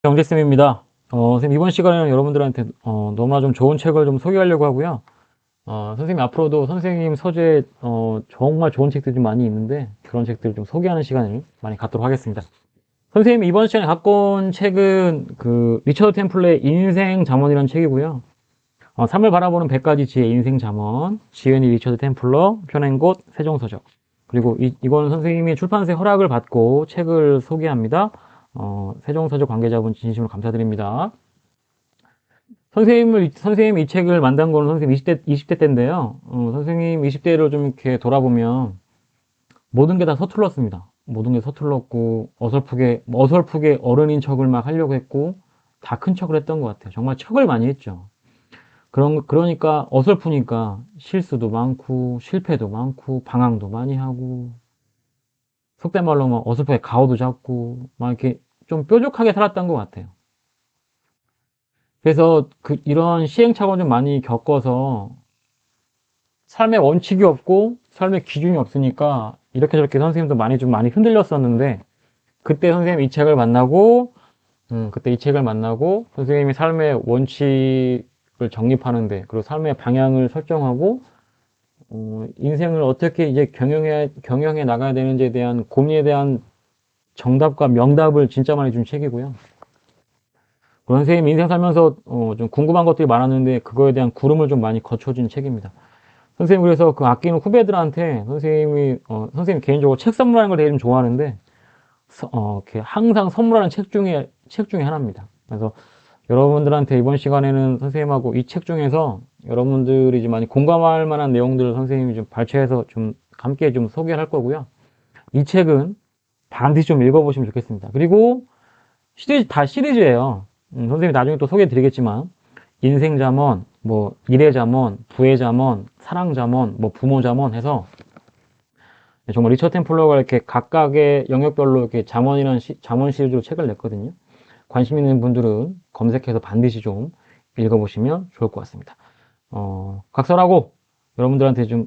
영재쌤입니다. 선생님, 이번 시간에는 여러분들한테 너무나 좀 좋은 책을 좀 소개하려고 하고요. 선생님, 앞으로도 선생님 서재에 정말 좋은 책들이 좀 많이 있는데 그런 책들을 좀 소개하는 시간을 많이 갖도록 하겠습니다. 선생님, 이번 시간에 갖고 온 책은 그 리처드 템플의 인생 잠언이라는 책이고요. 삶을 바라보는 100가지 지혜 인생 잠언, 지은이 리처드 템플러, 펴낸 곳 세종서적. 그리고 이거는 선생님이 출판사의 허락을 받고 책을 소개합니다. 세종서적 관계자분 진심으로 감사드립니다. 선생님 이 책을 만든 거는 선생님 20대 때인데요. 선생님 20대를 좀 이렇게 돌아보면 모든 게 다 서툴렀습니다. 모든 게 서툴렀고, 어설프게 어른인 척을 막 하려고 했고, 다 큰 척을 했던 것 같아요. 정말 척을 많이 했죠. 그러니까 어설프니까 실수도 많고, 실패도 많고, 방황도 많이 하고, 속된 말로 막 어설프게 가오도 잡고, 막 이렇게 좀 뾰족하게 살았던 것 같아요. 그래서 이런 시행착오를 좀 많이 겪어서 삶의 원칙이 없고 삶의 기준이 없으니까 이렇게 저렇게 선생님도 많이 흔들렸었는데 그때 선생님 이 책을 만나고 그때 이 책을 만나고 선생님이 삶의 원칙을 정립하는데 그리고 삶의 방향을 설정하고 인생을 어떻게 이제 경영해 나가야 되는지에 대한 고민에 대한 정답과 명답을 진짜 많이 준 책이고요. 선생님 인생 살면서 좀 궁금한 것들이 많았는데 그거에 대한 구름을 좀 많이 거쳐준 책입니다. 선생님 그래서 그 아끼는 후배들한테 선생님 개인적으로 책 선물하는 걸 되게 좀 좋아하는데 이렇게 항상 선물하는 책 중에 하나입니다. 그래서 여러분들한테 이번 시간에는 선생님하고 이 책 중에서 여러분들이 좀 많이 공감할 만한 내용들을 선생님이 좀 발췌해서 좀 함께 좀 소개를 할 거고요. 이 책은 반드시 좀 읽어보시면 좋겠습니다. 그리고 다 시리즈예요. 선생님이 나중에 또 소개해 드리겠지만 인생 잠언, 뭐 일의 잠언, 부의 잠언, 사랑 잠언, 뭐 부모 잠언 해서 정말 리처드 템플러가 이렇게 각각의 영역별로 이렇게 잠언 시리즈로 책을 냈거든요. 관심 있는 분들은 검색해서 반드시 좀 읽어보시면 좋을 것 같습니다. 각설하고 여러분들한테 좀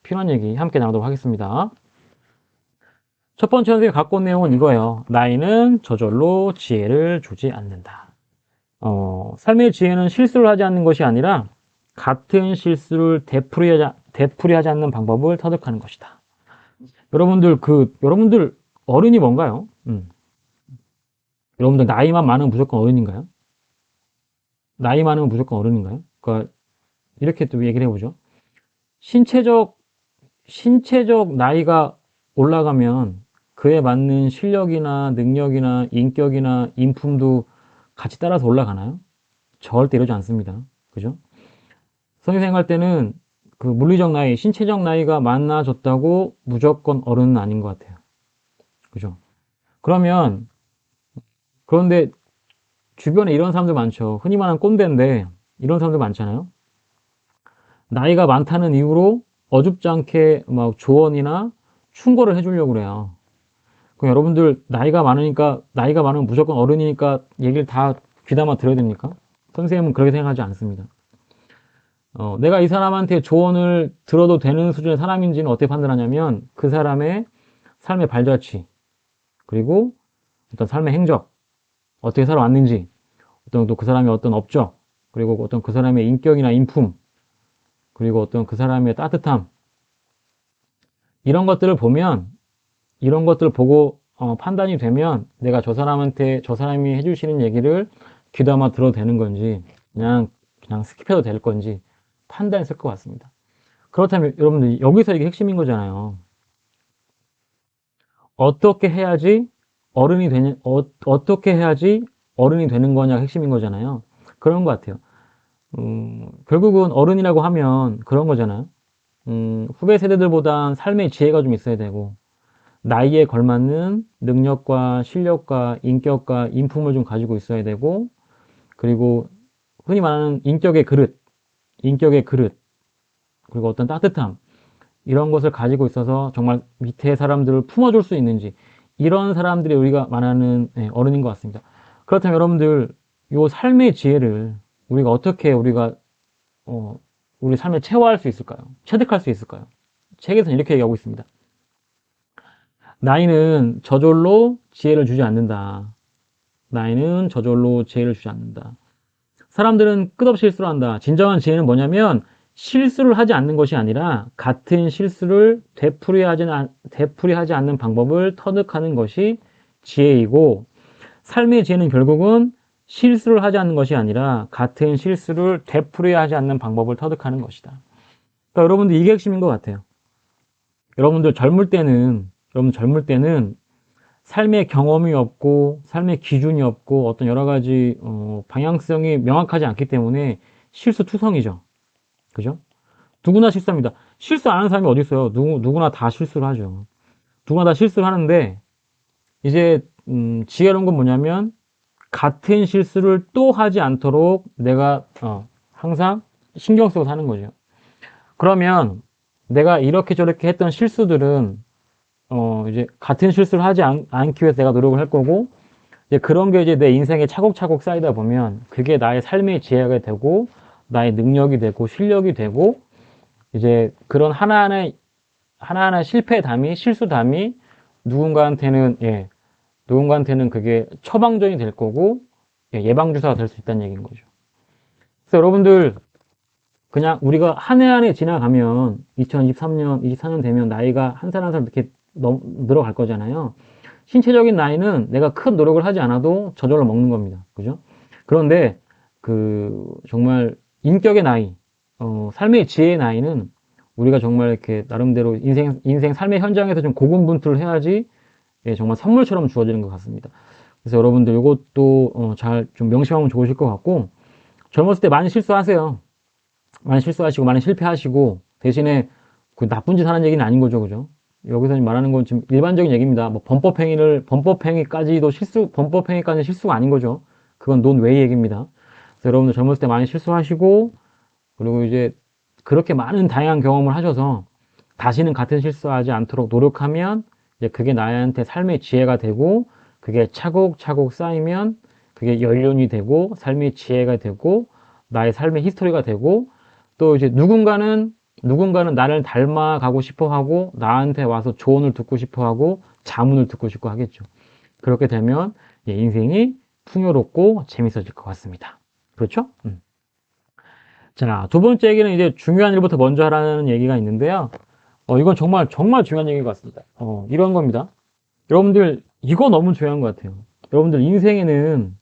필요한 얘기 함께 나누도록 하겠습니다. 첫 번째 선생님이 갖고 온 내용은 이거예요. 나이는 저절로 지혜를 주지 않는다. 삶의 지혜는 실수를 하지 않는 것이 아니라 같은 실수를 되풀이하지 않는 방법을 터득하는 것이다. 여러분들 어른이 뭔가요? 여러분들 나이만 많으면 무조건 어른인가요? 나이 많으면 무조건 어른인가요? 그러니까 이렇게 또 얘기를 해보죠. 신체적 나이가 올라가면 그에 맞는 실력이나 능력이나 인격이나 인품도 같이 따라서 올라가나요? 절대 이러지 않습니다. 그죠? 성인생 할 때는 그 물리적 나이, 신체적 나이가 많아졌다고 무조건 어른은 아닌 것 같아요. 그죠? 그런데 주변에 이런 사람들 많죠. 흔히 말하는 꼰대인데 이런 사람들 많잖아요. 나이가 많다는 이유로 어줍지 않게 막 조언이나 충고를 해주려고 그래요. 그럼 여러분들 나이가 많으면 무조건 어른이니까 얘기를 다 귀담아 들어야 됩니까? 선생님은 그렇게 생각하지 않습니다. 내가 이 사람한테 조언을 들어도 되는 수준의 사람인지는 어떻게 판단하냐면 그 사람의 삶의 발자취 그리고 어떤 삶의 행적 어떻게 살아왔는지 어떤 또 그 사람의 어떤 업적 그리고 어떤 그 사람의 인격이나 인품 그리고 어떤 그 사람의 따뜻함 이런 것들을 보고 판단이 되면 내가 저 사람이 해주시는 얘기를 귀담아 들어도 되는 건지 그냥 스킵해도 될 건지 판단했을 것 같습니다. 그렇다면 여러분들 여기서 이게 핵심인 거잖아요. 어떻게 해야지 어떻게 해야지 어른이 되는 거냐가 핵심인 거잖아요. 그런 것 같아요. 결국은 어른이라고 하면 그런 거잖아요. 후배 세대들보단 삶의 지혜가 좀 있어야 되고 나이에 걸맞는 능력과 실력과 인격과 인품을 좀 가지고 있어야 되고 그리고 흔히 말하는 인격의 그릇 그리고 어떤 따뜻함 이런 것을 가지고 있어서 정말 밑에 사람들을 품어줄 수 있는지 이런 사람들이 우리가 말하는 어른인 것 같습니다. 그렇다면 여러분들 이 삶의 지혜를 우리 삶에 체화할 수 있을까요? 체득할 수 있을까요? 책에서는 이렇게 얘기하고 있습니다. 나이는 저절로 지혜를 주지 않는다. 나이는 저절로 지혜를 주지 않는다. 사람들은 끝없이 실수를 한다. 진정한 지혜는 뭐냐면 실수를 하지 않는 것이 아니라 같은 실수를 되풀이하지 않는 방법을 터득하는 것이 지혜이고, 삶의 지혜는 결국은 실수를 하지 않는 것이 아니라 같은 실수를 되풀이하지 않는 방법을 터득하는 것이다. 그러니까 여러분들 이게 핵심인 것 같아요. 여러분들 젊을 때는 삶의 경험이 없고 삶의 기준이 없고 어떤 여러 가지 방향성이 명확하지 않기 때문에 실수투성이죠. 그죠? 누구나 실수합니다. 실수 안 하는 사람이 어디 있어요? 누구나 다 실수를 하죠. 누구나 다 실수를 하는데 이제 지혜로운 건 뭐냐면 같은 실수를 또 하지 않도록 내가 항상 신경 쓰고 사는 거죠. 그러면 내가 이렇게 저렇게 했던 실수들은 이제 같은 실수를 하지 않기 위해서 내가 노력을 할 거고, 이제 그런 게 이제 내 인생에 차곡차곡 쌓이다 보면 그게 나의 삶의 지혜가 되고 나의 능력이 되고 실력이 되고, 이제 그런 하나하나 실패담이 실수담이 누군가한테는 그게 처방전이 될 거고 예방주사가 될 수 있다는 얘기인 거죠. 그래서 여러분들 그냥 우리가 한 해 한 해 지나가면 2023년, 24년 되면 나이가 한 살 한 살 이렇게 늘어갈 거잖아요. 신체적인 나이는 내가 큰 노력을 하지 않아도 저절로 먹는 겁니다. 그죠? 그런데 정말 인격의 나이, 삶의 지혜의 나이는 우리가 정말 이렇게 나름대로 인생 삶의 현장에서 좀 고군분투를 해야지 정말 선물처럼 주어지는 것 같습니다. 그래서 여러분들 이것도 잘 좀 명심하면 좋으실 것 같고, 젊었을 때 많이 실수하세요. 많이 실수하시고 많이 실패하시고, 대신에 그 나쁜 짓 하는 얘기는 아닌 거죠. 그죠? 여기서 말하는 건 지금 일반적인 얘기입니다. 뭐 범법행위까지는 실수가 아닌 거죠. 그건 논외의 얘기입니다. 그래서 여러분들 젊었을 때 많이 실수하시고, 그리고 이제 그렇게 많은 다양한 경험을 하셔서 다시는 같은 실수하지 않도록 노력하면 이제 그게 나한테 삶의 지혜가 되고, 그게 차곡차곡 쌓이면 그게 연륜이 되고 삶의 지혜가 되고 나의 삶의 히스토리가 되고, 또 이제 누군가는 나를 닮아가고 싶어 하고 나한테 와서 조언을 듣고 싶어 하고 자문을 듣고 싶고 하겠죠. 그렇게 되면 인생이 풍요롭고 재밌어질 것 같습니다. 그렇죠? 자, 두 번째 얘기는 이제 중요한 일부터 먼저 하라는 얘기가 있는데요. 이건 정말 중요한 얘기인 것 같습니다. 이런 겁니다. 여러분들 이거 너무 중요한 것 같아요. 여러분들 인생에는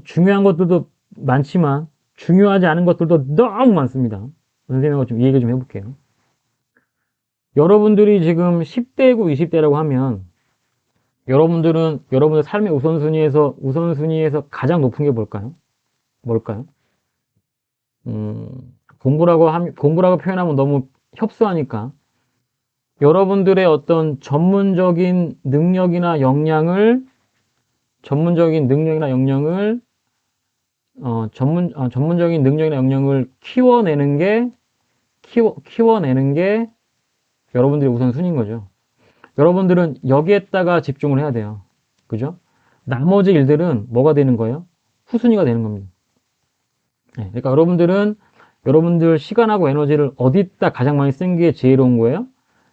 중요한 것들도 많지만 중요하지 않은 것들도 너무 많습니다. 선생님하고 좀 얘기 좀 해볼게요. 여러분들이 지금 10대고 20대라고 하면 여러분들 삶의 우선순위에서 가장 높은 게 뭘까요? 공부라고 표현하면 너무 협소하니까 여러분들의 어떤 전문적인 능력이나 역량을 키워내는 게 여러분들의 우선순위인 거죠. 여러분들은 여기에다가 집중을 해야 돼요. 그죠? 나머지 일들은 뭐가 되는 거예요? 후순위가 되는 겁니다. 그러니까 여러분들 시간하고 에너지를 어디다 가장 많이 쓴 게 지혜로운 거예요?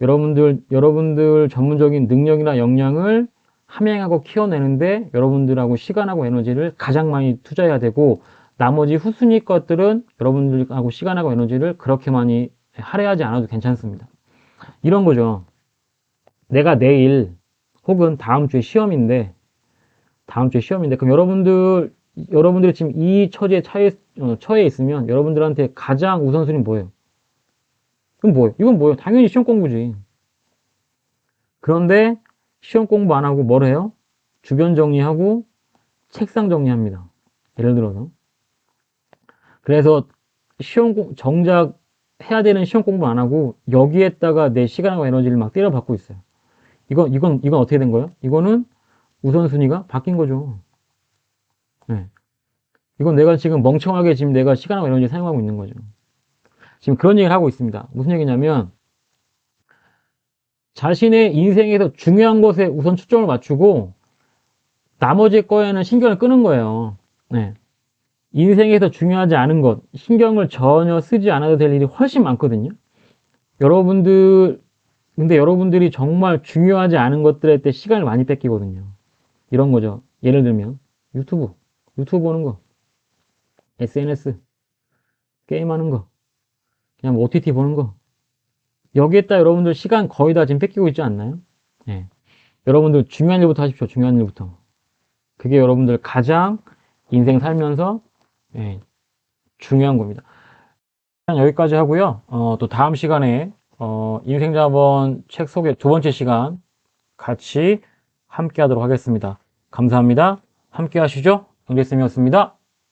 여러분들 전문적인 능력이나 역량을 함양하고 키워내는데 여러분들하고 시간하고 에너지를 가장 많이 투자해야 되고, 나머지 후순위 것들은 여러분들하고 시간하고 에너지를 그렇게 많이 할애하지 않아도 괜찮습니다. 이런 거죠. 내가 내일 혹은 다음 주에 시험인데 그럼 여러분들이 지금 이 처지에 처해 있으면 여러분들한테 가장 우선순위는 뭐예요? 이건 뭐예요? 당연히 시험 공부지. 그런데 시험 공부 안 하고 뭘 해요? 주변 정리하고 책상 정리합니다. 예를 들어서. 그래서 정작 해야 되는 시험 공부 안 하고 여기에다가 내 시간과 에너지를 막 때려박고 있어요. 이건 어떻게 된 거예요? 이거는 우선순위가 바뀐 거죠. 네. 이건 내가 지금 멍청하게 지금 내가 시간과 에너지를 사용하고 있는 거죠. 지금 그런 얘기를 하고 있습니다. 무슨 얘기냐면 자신의 인생에서 중요한 것에 우선 초점을 맞추고 나머지 거에는 신경을 끄는 거예요. 네. 인생에서 중요하지 않은 것, 신경을 전혀 쓰지 않아도 될 일이 훨씬 많거든요. 여러분들이 근데 여러분들이 정말 중요하지 않은 것들에 때 시간을 많이 뺏기거든요. 이런 거죠. 예를 들면 유튜브 보는 거, SNS, 게임하는 거, 그냥 뭐 OTT 보는 거. 여기에다 여러분들 시간 거의 다 지금 뺏기고 있지 않나요? 예. 여러분들 중요한 일부터 하십시오. 중요한 일부터. 그게 여러분들 가장 인생 살면서 예, 중요한 겁니다. 여기까지 하고요. 또 다음 시간에 인생자본 책 소개 두 번째 시간 같이 함께 하도록 하겠습니다. 감사합니다. 함께 하시죠. 영재쌤이었습니다.